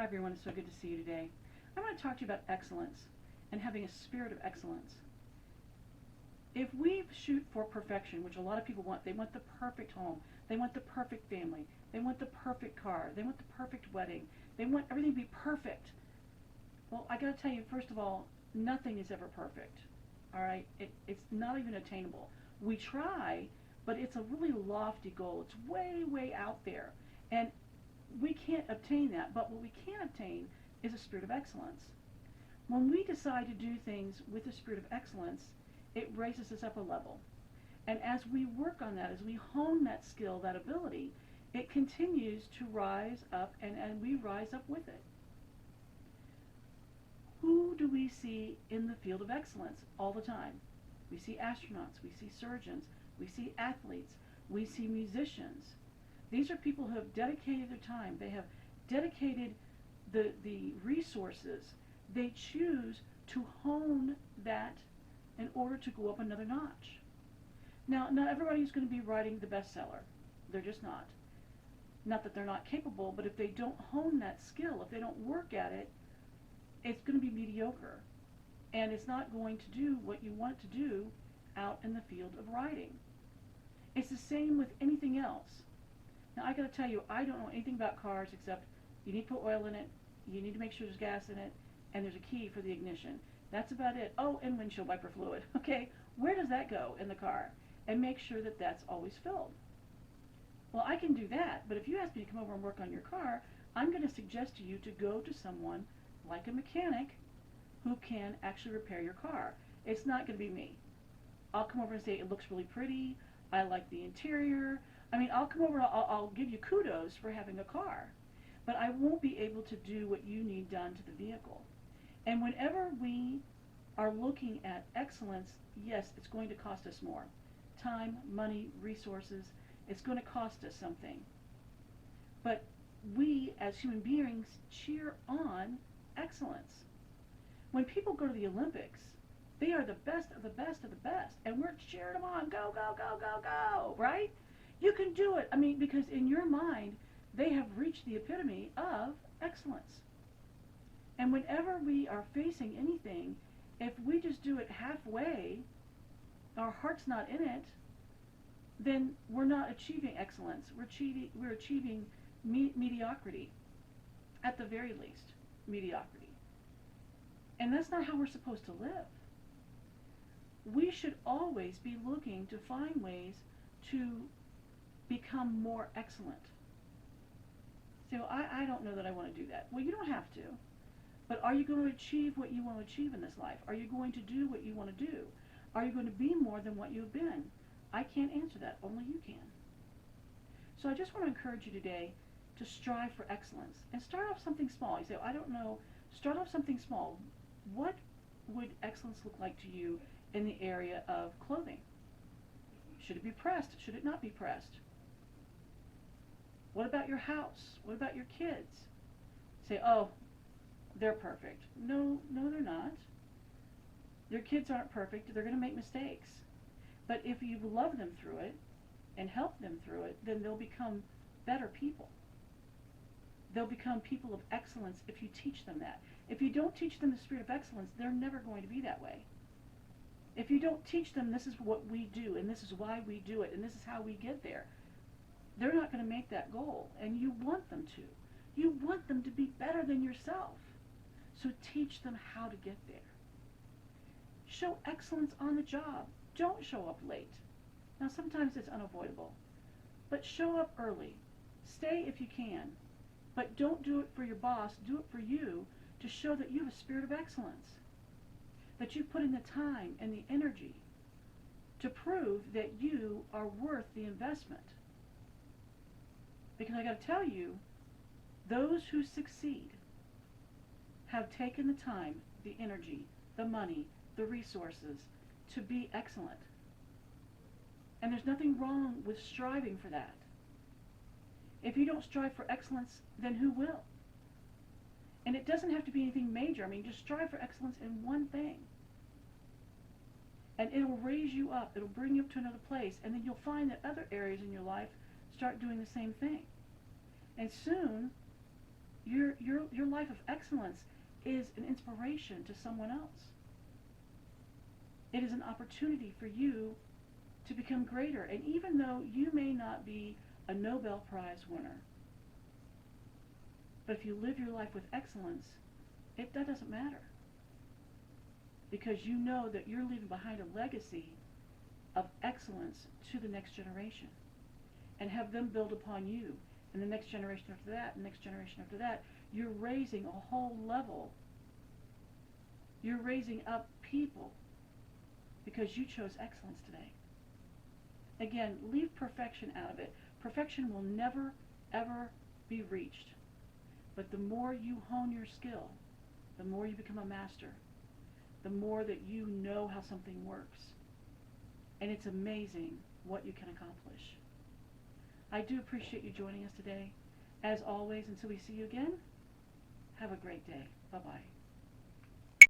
everyone, it's so good to see you today. I want to talk to you about excellence and having a spirit of excellence. If we shoot for perfection, which a lot of people want, they want the perfect home, they want the perfect family, they want the perfect car, they want the perfect wedding, they want everything to be perfect. Well, I got to tell you, first of all, nothing is ever perfect. All right, it's not even attainable. We try, but it's a really lofty goal. It's way, way out there, and we can't obtain that. But what we can obtain is a spirit of excellence. When we decide to do things with a spirit of excellence, it raises us up a level. And as we work on that, as we hone that skill, that ability, it continues to rise up, and we rise up with it. Who do we see in the field of excellence all the time? We see astronauts, we see surgeons, we see athletes, we see musicians. These are people who have dedicated their time. They have dedicated the resources. They choose to hone that in order to go up another notch. Now, not everybody's going to be writing the bestseller. They're just not. Not that they're not capable, but if they don't hone that skill, if they don't work at it, it's going to be mediocre. And it's not going to do what you want to do out in the field of writing. It's the same with anything else. Now, I got to tell you, I don't know anything about cars except you need to put oil in it, you need to make sure there's gas in it, and there's a key for the ignition. That's about it. Oh, and windshield wiper fluid. Okay, where does that go in the car? And make sure that that's always filled. Well, I can do that, but if you ask me to come over and work on your car, I'm going to suggest to you to go to someone like a mechanic who can actually repair your car. It's not going to be me. I'll come over and say it looks really pretty, I like the interior. I mean, I'll come over and I'll give you kudos for having a car, but I won't be able to do what you need done to the vehicle. And whenever we are looking at excellence, yes, it's going to cost us more. Time, money, resources, it's going to cost us something. But we, as human beings, cheer on excellence. When people go to the Olympics, they are the best of the best of the best, and we're cheering them on, go, go, go, go, go, right? You can do it. I mean, because in your mind, they have reached the epitome of excellence. And whenever we are facing anything, if we just do it halfway, our heart's not in it, then we're not achieving excellence. We're achieving mediocrity, at the very least, mediocrity. And that's not how we're supposed to live. We should always be looking to find ways to become more excellent. So I don't know that I want to do that. Well, you don't have to. But are you going to achieve what you want to achieve in this life? Are you going to do what you want to do? Are you going to be more than what you've been? I can't answer that. Only you can. So I just want to encourage you today to strive for excellence. And start off something small. You say, I don't know. Start off something small. What would excellence look like to you in the area of clothing? Should it be pressed? Should it not be pressed? What about your house? What about your kids? Say, oh, they're perfect. No, they're not. Your kids aren't perfect. They're going to make mistakes. But if you love them through it and help them through it, then they'll become better people. They'll become people of excellence if you teach them that. If you don't teach them the spirit of excellence, they're never going to be that way. If you don't teach them this is what we do, and this is why we do it, and this is how we get there, they're not going to make that goal, and you want them to. You want them to be better than yourself. So teach them how to get there. Show excellence on the job. Don't show up late. Now, sometimes it's unavoidable, but show up early. Stay if you can, but don't do it for your boss. Do it for you to show that you have a spirit of excellence, that you put in the time and the energy to prove that you are worth the investment. Because I got to tell you, those who succeed have taken the time, the energy, the money, the resources to be excellent. And there's nothing wrong with striving for that. If you don't strive for excellence, then who will? And it doesn't have to be anything major. I mean, just strive for excellence in one thing. And it'll raise you up. It'll bring you up to another place. And then you'll find that other areas in your life start doing the same thing. And soon, Your life of excellence is an inspiration to someone else. It is an opportunity for you to become greater. And even though you may not be a Nobel Prize winner, but if you live your life with excellence, that doesn't matter. Because you know that you're leaving behind a legacy of excellence to the next generation. And have them build upon you. And the next generation after that, and the next generation after that. You're raising a whole level. You're raising up people because you chose excellence today. Again, leave perfection out of it. Perfection will never, ever be reached. But the more you hone your skill, the more you become a master, the more that you know how something works. And it's amazing what you can accomplish. I do appreciate you joining us today. As always, until we see you again, have a great day. Bye-bye.